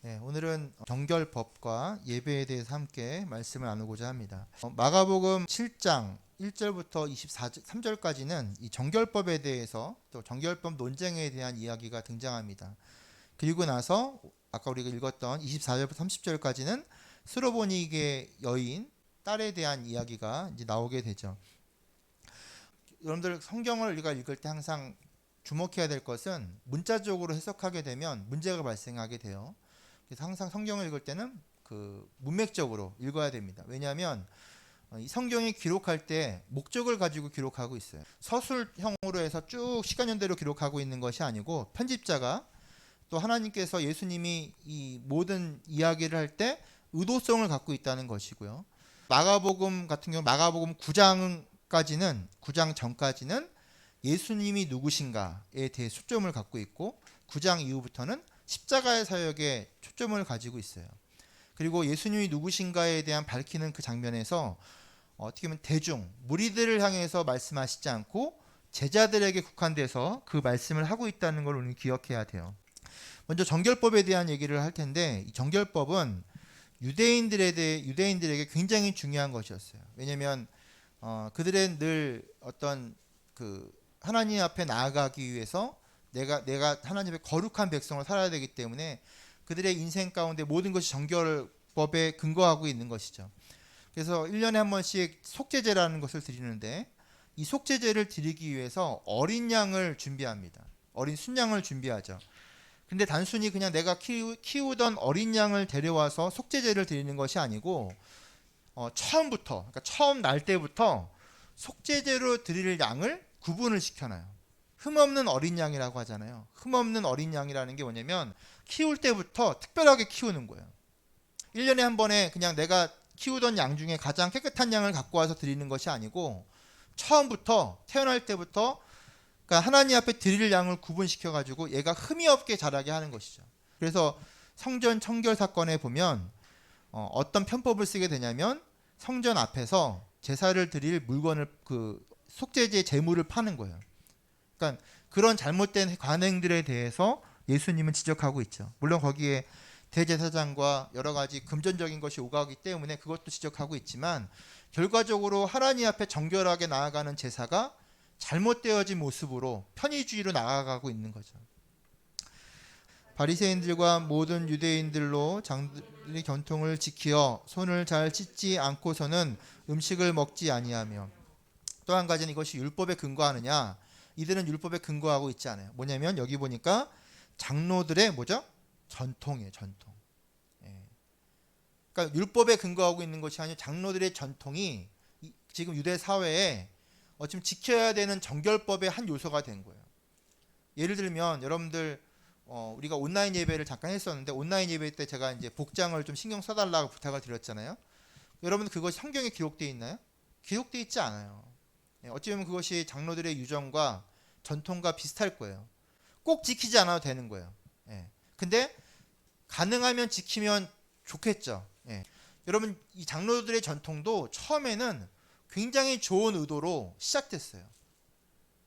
네, 오늘은 정결법과 예배에 대해서 함께 말씀을 나누고자 합니다. 마가복음 7장 1절부터 23절까지는 이 정결법에 대해서 또 정결법 논쟁에 대한 이야기가 등장합니다. 그리고 나서 아까 우리가 읽었던 24절부터 30절까지는 스로보니게 여인 딸에 대한 이야기가 이제 나오게 되죠. 여러분들 성경을 우리가 읽을 때 항상 주목해야 될 것은 문자적으로 해석하게 되면 문제가 발생하게 돼요. 그래서 항상 성경을 읽을 때는 문맥적으로 읽어야 됩니다. 왜냐하면 이 성경이 기록할 때 목적을 가지고 기록하고 있어요. 서술형으로 해서 쭉 시간연대로 기록하고 있는 것이 아니고 편집자가 또 하나님께서 예수님이 이 모든 이야기를 할 때 의도성을 갖고 있다는 것이고요. 마가복음 같은 경우 마가복음 9장 전까지는 예수님이 누구신가에 대해 초점을 갖고 있고 9장 이후부터는 십자가의 사역에 초점을 가지고 있어요. 그리고 예수님이 누구신가에 대한 밝히는 그 장면에서 어떻게 보면 대중, 무리들을 향해서 말씀하시지 않고 제자들에게 국한돼서 그 말씀을 하고 있다는 걸 우리는 기억해야 돼요. 먼저 정결법에 대한 얘기를 할 텐데 이 정결법은 유대인들에게 굉장히 중요한 것이었어요. 왜냐하면 그들의 늘 어떤 하나님 앞에 나아가기 위해서 내가 하나님 앞에 거룩한 백성으로 살아야 되기 때문에 그들의 인생 가운데 모든 것이 정결법에 근거하고 있는 것이죠. 그래서 1년에 한 번씩 속죄제라는 것을 드리는데 이 속죄제를 드리기 위해서 어린 양을 준비합니다. 어린 순양을 준비하죠. 근데 단순히 그냥 내가 키우던 어린 양을 데려와서 속죄제를 드리는 것이 아니고 처음부터, 그러니까 처음 날 때부터 속죄제로 드릴 양을 구분을 시켜놔요. 흠없는 어린 양이라고 하잖아요. 흠없는 어린 양이라는 게 뭐냐면 키울 때부터 특별하게 키우는 거예요. 1년에 한 번에 그냥 내가 키우던 양 중에 가장 깨끗한 양을 갖고 와서 드리는 것이 아니고 처음부터 태어날 때부터 그러니까 하나님 앞에 드릴 양을 구분시켜 가지고 얘가 흠이 없게 자라게 하는 것이죠. 그래서 성전 청결 사건에 보면 어떤 편법을 쓰게 되냐면 성전 앞에서 제사를 드릴 물건을 속죄제 제물을 파는 거예요. 그러니까 그런 잘못된 관행들에 대해서 예수님은 지적하고 있죠. 물론 거기에 대제사장과 여러 가지 금전적인 것이 오가기 때문에 그것도 지적하고 있지만 결과적으로 하나님 앞에 정결하게 나아가는 제사가 잘못되어진 모습으로 편의주의로 나아가고 있는 거죠. 바리새인들과 모든 유대인들로 장들이 전통을 지키어 손을 잘 씻지 않고서는 음식을 먹지 아니하며 또 한 가지는 이것이 율법에 근거하느냐? 이들은 율법에 근거하고 있지 않아요. 뭐냐면 여기 보니까 장로들의 뭐죠? 전통이에요. 전통. 예. 그러니까 율법에 근거하고 있는 것이 아니라 장로들의 전통이 지금 유대 사회에 지금 지켜야 되는 정결법의 한 요소가 된 거예요. 예를 들면 여러분들 우리가 온라인 예배를 잠깐 했었는데 온라인 예배 때 제가 이제 복장을 좀 신경 써달라고 부탁을 드렸잖아요. 여러분 그것이 성경에 기록되어 있나요? 기록되어 있지 않아요. 어찌 보면 그것이 장로들의 유정과 전통과 비슷할 거예요. 꼭 지키지 않아도 되는 거예요. 근데 가능하면 지키면 좋겠죠. 여러분 이 장로들의 전통도 처음에는 굉장히 좋은 의도로 시작됐어요.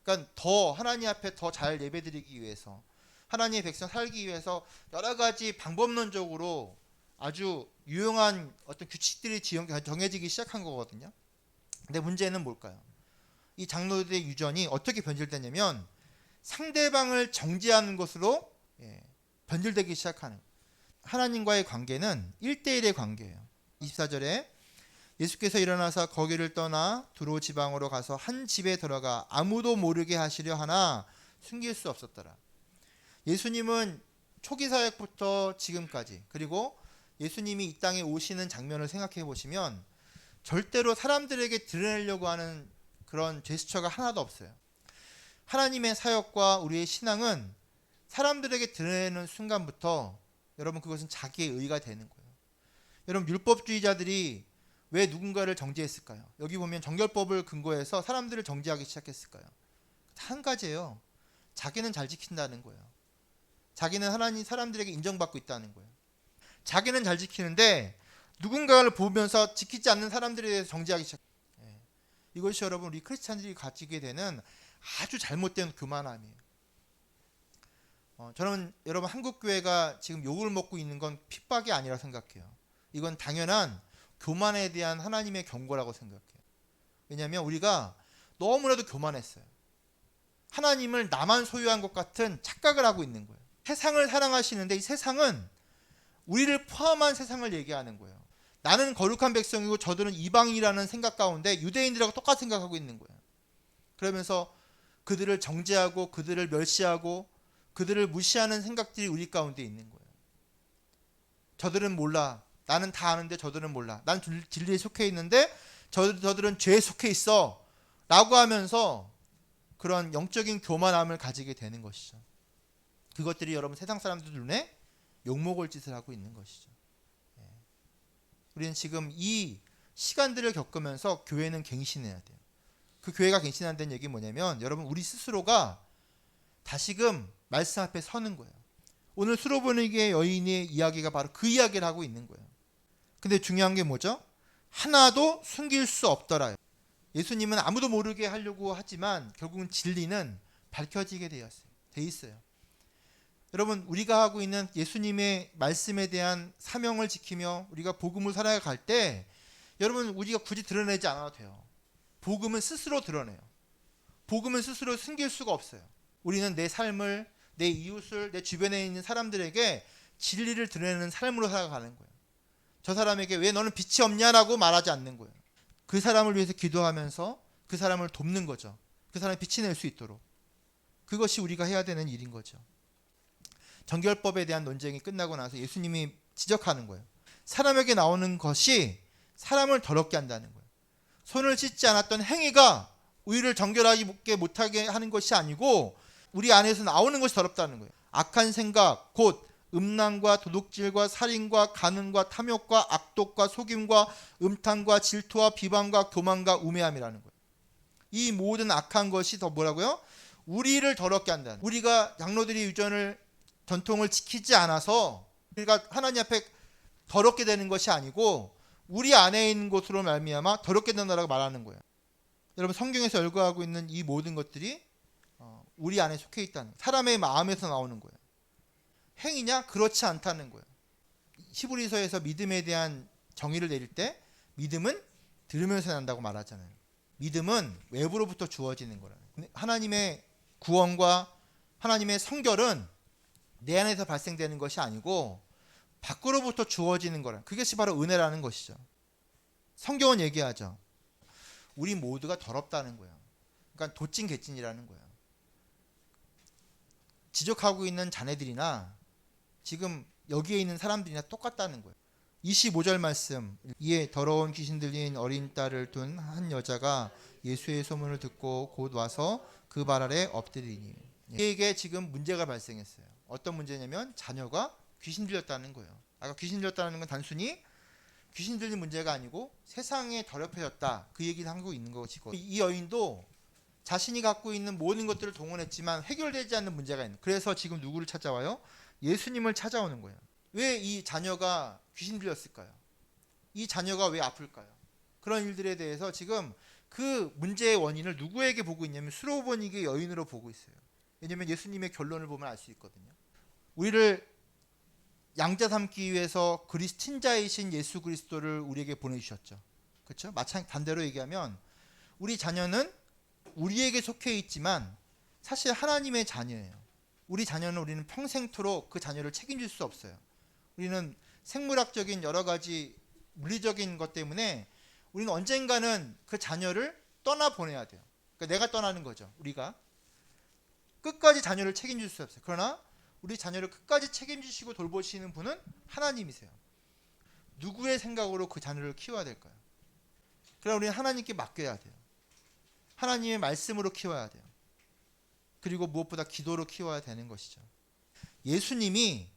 그러니까 더 하나님 앞에 더 잘 예배드리기 위해서 하나님의 백성 살기 위해서 여러 가지 방법론적으로 아주 유용한 어떤 규칙들이 정해지기 시작한 거거든요. 근데 문제는 뭘까요? 이 장로들의 유전이 어떻게 변질되냐면 상대방을 정죄하는 것으로 변질되기 시작하는 하나님과의 관계는 1대1의 관계예요. 24절에 예수께서 일어나서 거기를 떠나 두로 지방으로 가서 한 집에 들어가 아무도 모르게 하시려 하나 숨길 수 없었더라. 예수님은 초기 사역부터 지금까지 그리고 예수님이 이 땅에 오시는 장면을 생각해 보시면 절대로 사람들에게 드러내려고 하는 그런 제스처가 하나도 없어요. 하나님의 사역과 우리의 신앙은 사람들에게 드러내는 순간부터 여러분 그것은 자기의 의가 되는 거예요. 여러분 율법주의자들이 왜 누군가를 정죄했을까요? 여기 보면 정결법을 근거해서 사람들을 정죄하기 시작했을까요? 한 가지예요. 자기는 잘 지킨다는 거예요. 자기는 하나님 사람들에게 인정받고 있다는 거예요. 자기는 잘 지키는데 누군가를 보면서 지키지 않는 사람들에 대해서 정죄하기 시작해요. 이것이 여러분 우리 크리스찬들이 가지게 되는 아주 잘못된 교만함이에요. 저는 여러분 한국 교회가 지금 욕을 먹고 있는 건 핍박이 아니라 생각해요. 이건 당연한 교만에 대한 하나님의 경고라고 생각해요. 왜냐하면 우리가 너무나도 교만했어요. 하나님을 나만 소유한 것 같은 착각을 하고 있는 거예요. 세상을 사랑하시는데 이 세상은 우리를 포함한 세상을 얘기하는 거예요. 나는 거룩한 백성이고 저들은 이방이라는 생각 가운데 유대인들하고 똑같은 생각하고 있는 거예요. 그러면서 그들을 정죄하고 그들을 멸시하고 그들을 무시하는 생각들이 우리 가운데 있는 거예요. 저들은 몰라. 나는 다 아는데 저들은 몰라. 난 진리에 속해 있는데 저들은 죄에 속해 있어. 라고 하면서 그런 영적인 교만함을 가지게 되는 것이죠. 그것들이 여러분 세상 사람들 눈에 욕먹을 짓을 하고 있는 것이죠. 우리는 지금 이 시간들을 겪으면서 교회는 갱신해야 돼요. 그 교회가 갱신한다는 얘기는 뭐냐면 여러분 우리 스스로가 다시금 말씀 앞에 서는 거예요. 오늘 수로보니게 여인의 이야기가 바로 그 이야기를 하고 있는 거예요. 근데 중요한 게 뭐죠? 하나도 숨길 수 없더라요. 예수님은 아무도 모르게 하려고 하지만 결국은 진리는 밝혀지게 돼 있어요. 여러분 우리가 하고 있는 예수님의 말씀에 대한 사명을 지키며 우리가 복음을 살아갈 때 여러분 우리가 굳이 드러내지 않아도 돼요. 복음은 스스로 드러내요. 복음은 스스로 숨길 수가 없어요. 우리는 내 삶을, 내 이웃을, 내 주변에 있는 사람들에게 진리를 드러내는 삶으로 살아가는 거예요. 저 사람에게 왜 너는 빛이 없냐라고 말하지 않는 거예요. 그 사람을 위해서 기도하면서 그 사람을 돕는 거죠. 그 사람이 빛이 낼 수 있도록. 그것이 우리가 해야 되는 일인 거죠. 정결법에 대한 논쟁이 끝나고 나서 예수님이 지적하는 거예요. 사람에게 나오는 것이 사람을 더럽게 한다는 거예요. 손을 씻지 않았던 행위가 우리를 정결하게 못하게 하는 것이 아니고 우리 안에서 나오는 것이 더럽다는 거예요. 악한 생각, 곧 음란과 도둑질과 살인과 간음과 탐욕과 악독과 속임과 음탕과 질투와 비방과 교만과 우매함이라는 거예요. 이 모든 악한 것이 더 뭐라고요? 우리를 더럽게 한다는 거예요. 우리가 장로들이 유전을 전통을 지키지 않아서 우리가 하나님 앞에 더럽게 되는 것이 아니고 우리 안에 있는 것으로 말미암아 더럽게 된다라고 말하는 거예요. 여러분 성경에서 열거하고 있는 이 모든 것들이 우리 안에 속해 있다는 거예요. 사람의 마음에서 나오는 거예요. 행위냐? 그렇지 않다는 거예요. 히브리서에서 믿음에 대한 정의를 내릴 때 믿음은 들으면서 난다고 말하잖아요. 믿음은 외부로부터 주어지는 거라는 거예요. 하나님의 구원과 하나님의 성결은 내 안에서 발생되는 것이 아니고 밖으로부터 주어지는 거라. 그것이 바로 은혜라는 것이죠. 성경은 얘기하죠. 우리 모두가 더럽다는 거예요. 그러니까 도찐 개찐이라는 거예요. 지적하고 있는 자네들이나 지금 여기에 있는 사람들이나 똑같다는 거예요. 25절 말씀. 이에 더러운 귀신 들린 어린 딸을 둔 한 여자가 예수의 소문을 듣고 곧 와서 그 발 아래 엎드리니. 그에게 지금 문제가 발생했어요. 어떤 문제냐면 자녀가 귀신 들렸다는 거예요. 아까 귀신 들렸다는 건 단순히 귀신 들린 문제가 아니고 세상에 더럽혀졌다. 그 얘기를 하고 있는 것이고 이 여인도 자신이 갖고 있는 모든 것들을 동원했지만 해결되지 않는 문제가 있는. 그래서 지금 누구를 찾아와요? 예수님을 찾아오는 거예요. 왜 이 자녀가 귀신 들렸을까요? 이 자녀가 왜 아플까요? 그런 일들에 대해서 지금 그 문제의 원인을 누구에게 보고 있냐면 수로보니게 여인으로 보고 있어요. 왜냐하면 예수님의 결론을 보면 알 수 있거든요. 우리를 양자 삼기 위해서 친자이신 예수 그리스도를 우리에게 보내주셨죠. 그렇죠? 마찬가지 반대로 얘기하면 우리 자녀는 우리에게 속해 있지만 사실 하나님의 자녀예요. 우리 자녀는 우리는 평생토록 그 자녀를 책임질 수 없어요. 우리는 생물학적인 여러 가지 물리적인 것 때문에 우리는 언젠가는 그 자녀를 떠나보내야 돼요. 그러니까 내가 떠나는 거죠. 우리가 끝까지 자녀를 책임질 수 없어요. 그러나 우리 자녀를 끝까지 책임지시고 돌보시는 분은 하나님이세요. 누구의 생각으로 그 자녀를 키워야 될까요? 그럼 우리는 하나님께 맡겨야 돼요. 하나님의 말씀으로 키워야 돼요. 그리고 무엇보다 기도로 키워야 되는 것이죠. 예수님이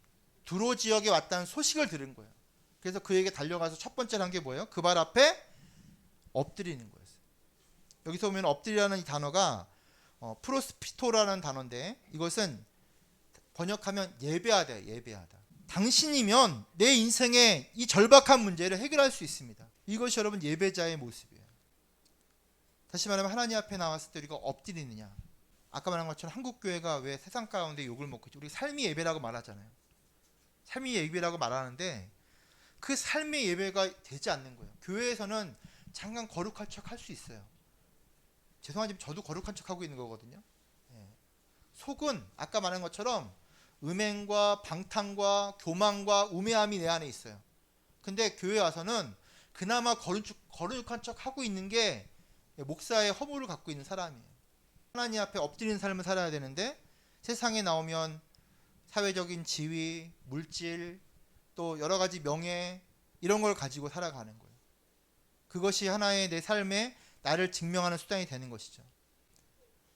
두로 지역에 왔다는 소식을 들은 거예요. 그래서 그에게 달려가서 첫 번째로 한 게 뭐예요? 그 발 앞에 엎드리는 거였어요. 여기서 보면 엎드리라는 이 단어가 프로스피토라는 단어인데 이것은 번역하면 예배하다, 예배하다. 당신이면 내 인생의 이 절박한 문제를 해결할 수 있습니다. 이것이 여러분 예배자의 모습이에요. 다시 말하면 하나님 앞에 나왔을 때 우리가 엎드리느냐 아까 말한 것처럼 한국 교회가 왜 세상 가운데 욕을 먹고 있지? 우리 삶의 예배라고 말하잖아요. 삶의 예배라고 말하는데 그 삶의 예배가 되지 않는 거예요. 교회에서는 잠깐 거룩한 척 할 수 있어요. 죄송하지만 저도 거룩한 척 하고 있는 거거든요. 예. 속은 아까 말한 것처럼 음행과 방탕과 교만과 우매함이 내 안에 있어요. 근데 교회 와서는 그나마 거룩한 척 하고 있는 게 목사의 허물을 갖고 있는 사람이에요. 하나님 앞에 엎드리는 삶을 살아야 되는데 세상에 나오면 사회적인 지위, 물질, 또 여러 가지 명예 이런 걸 가지고 살아가는 거예요. 그것이 하나의 내 삶에 나를 증명하는 수단이 되는 것이죠.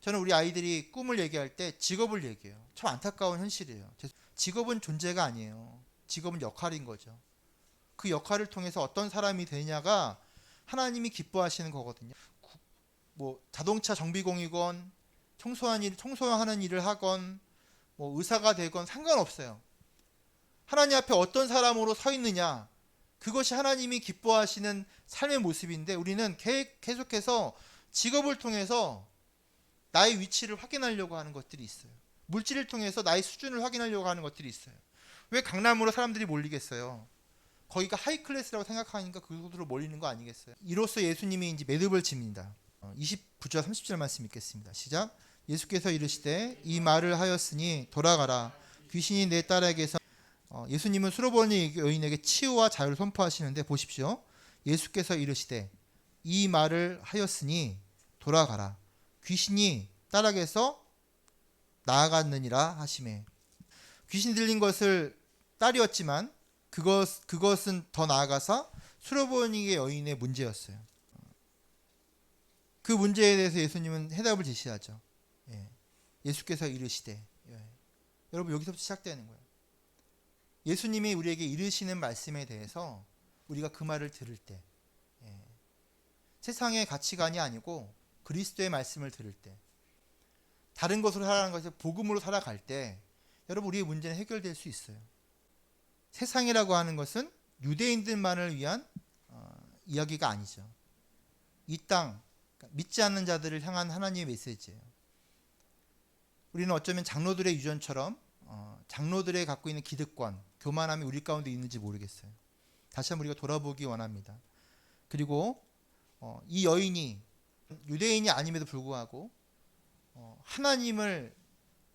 저는 우리 아이들이 꿈을 얘기할 때 직업을 얘기해요. 참 안타까운 현실이에요. 직업은 존재가 아니에요. 직업은 역할인 거죠. 그 역할을 통해서 어떤 사람이 되냐가 하나님이 기뻐하시는 거거든요. 뭐 자동차 정비공이건 청소하는 일을 하건 뭐 의사가 되건 상관없어요. 하나님 앞에 어떤 사람으로 서 있느냐, 그것이 하나님이 기뻐하시는 삶의 모습인데 우리는 계속해서 직업을 통해서 나의 위치를 확인하려고 하는 것들이 있어요. 물질을 통해서 나의 수준을 확인하려고 하는 것들이 있어요. 왜 강남으로 사람들이 몰리겠어요? 거기가 하이클래스라고 생각하니까 그곳으로 몰리는 거 아니겠어요? 이로써 예수님이 이제 매듭을 칩니다. 29절 30절 말씀 읽겠습니다. 시작. 예수께서 이르시되 이 말을 하였으니 돌아가라. 귀신이 내 딸에게서 예수님은 수로보니 여인에게 치유와 자유를 선포하시는데 보십시오. 예수께서 이르시되 이 말을 하였으니 돌아가라. 귀신이 딸에게서 나아갔느니라 하시매. 귀신 들린 것을 딸이었지만 그것은 더 나아가서 수로보니의 여인의 문제였어요. 그 문제에 대해서 예수님은 해답을 제시하죠. 예수께서 이르시되. 여러분 여기서부터 시작되는 거예요. 예수님이 우리에게 이르시는 말씀에 대해서 우리가 그 말을 들을 때 세상의 가치관이 아니고 그리스도의 말씀을 들을 때 다른 것으로 살아가는 것을 복음으로 살아갈 때 여러분 우리의 문제는 해결될 수 있어요. 세상이라고 하는 것은 유대인들만을 위한 이야기가 아니죠. 이 땅 믿지 않는 자들을 향한 하나님의 메시지예요. 우리는 어쩌면 장로들의 유전처럼 장로들의 갖고 있는 기득권, 교만함이 우리 가운데 있는지 모르겠어요. 다시 한번 우리가 돌아보기 원합니다. 그리고 이 여인이 유대인이 아님에도 불구하고 하나님을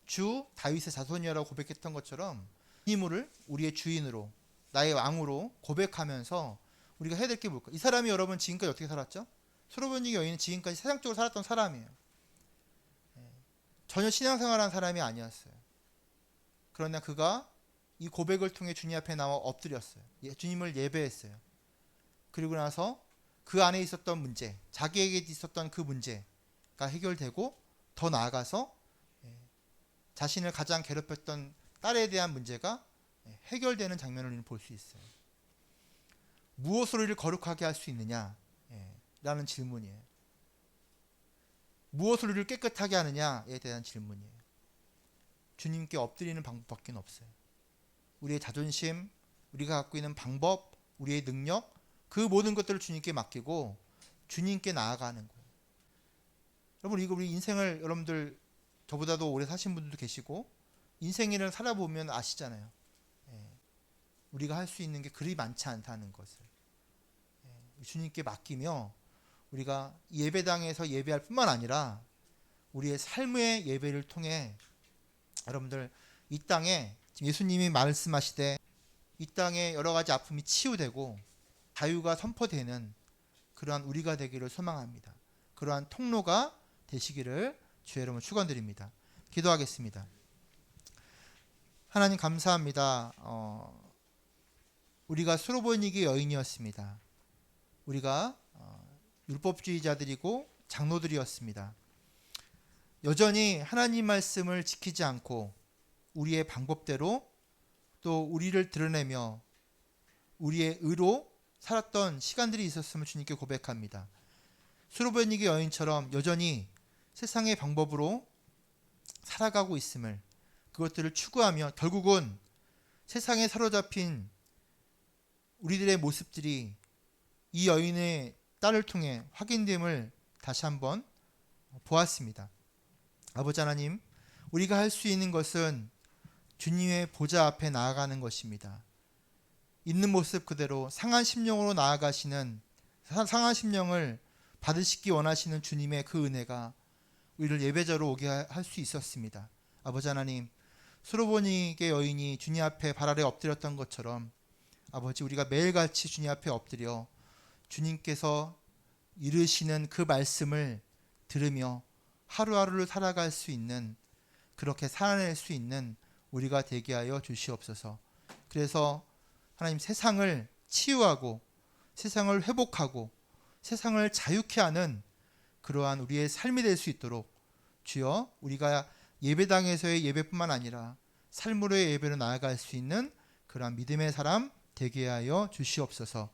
주 다윗의 자손이라고 고백했던 것처럼 인물을 우리의 주인으로 나의 왕으로 고백하면서 우리가 해야 될 게 뭘까? 이 사람이 여러분 지금까지 어떻게 살았죠? 수로보니 여인은 지금까지 세상적으로 살았던 사람이에요. 전혀 신앙생활한 사람이 아니었어요. 그러나 그가 이 고백을 통해 주님 앞에 나와 엎드렸어요. 주님을 예배했어요. 그리고 나서 그 안에 있었던 문제, 자기에게 있었던 그 문제가 해결되고 더 나아가서 자신을 가장 괴롭혔던 딸에 대한 문제가 해결되는 장면을 우리는 볼 수 있어요. 무엇으로 이를 거룩하게 할 수 있느냐? 라는 질문이에요. 무엇으로 이를 깨끗하게 하느냐에 대한 질문이에요. 주님께 엎드리는 방법밖에 없어요. 우리의 자존심, 우리가 갖고 있는 방법, 우리의 능력, 그 모든 것들을 주님께 맡기고 주님께 나아가는 거예요. 여러분 이거 우리 인생을 여러분들 저보다도 오래 사신 분들도 계시고 인생을 살아보면 아시잖아요. 우리가 할 수 있는 게 그리 많지 않다는 것을 주님께 맡기며 우리가 예배당에서 예배할 뿐만 아니라 우리의 삶의 예배를 통해 여러분들 이 땅에 지금 예수님이 말씀하시되 이 땅에 여러 가지 아픔이 치유되고 자유가 선포되는 그러한 우리가 되기를 소망합니다. 그러한 통로가 되시기를 주의 이름으로 축원드립니다. 기도하겠습니다. 하나님 감사합니다. 우리가 수로보니게 여인이었습니다. 우리가 율법주의자들이고 장로들이었습니다. 여전히 하나님 말씀을 지키지 않고 우리의 방법대로 또 우리를 드러내며 우리의 의로 살았던 시간들이 있었음을 주님께 고백합니다. 수로보니게 여인처럼 여전히 세상의 방법으로 살아가고 있음을 그것들을 추구하며 결국은 세상에 사로잡힌 우리들의 모습들이 이 여인의 딸을 통해 확인됨을 다시 한번 보았습니다. 아버지 하나님, 우리가 할 수 있는 것은 주님의 보좌 앞에 나아가는 것입니다. 있는 모습 그대로 상한 심령으로 나아가시는, 상한 심령을 받으시기 원하시는 주님의 그 은혜가 우리를 예배자로 오게 할 수 있었습니다. 아버지 하나님, 수로보니게 여인이 주님 앞에 발 아래 엎드렸던 것처럼 아버지, 우리가 매일같이 주님 앞에 엎드려 주님께서 이르시는 그 말씀을 들으며 하루하루를 살아갈 수 있는, 그렇게 살아낼 수 있는 우리가 되게 하여 주시옵소서. 그래서 하나님, 세상을 치유하고 세상을 회복하고 세상을 자유케 하는 그러한 우리의 삶이 될 수 있도록 주여, 우리가 예배당에서의 예배뿐만 아니라 삶으로의 예배로 나아갈 수 있는 그러한 믿음의 사람 되게 하여 주시옵소서.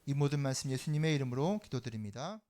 이 모든 말씀 예수님의 이름으로 기도드립니다.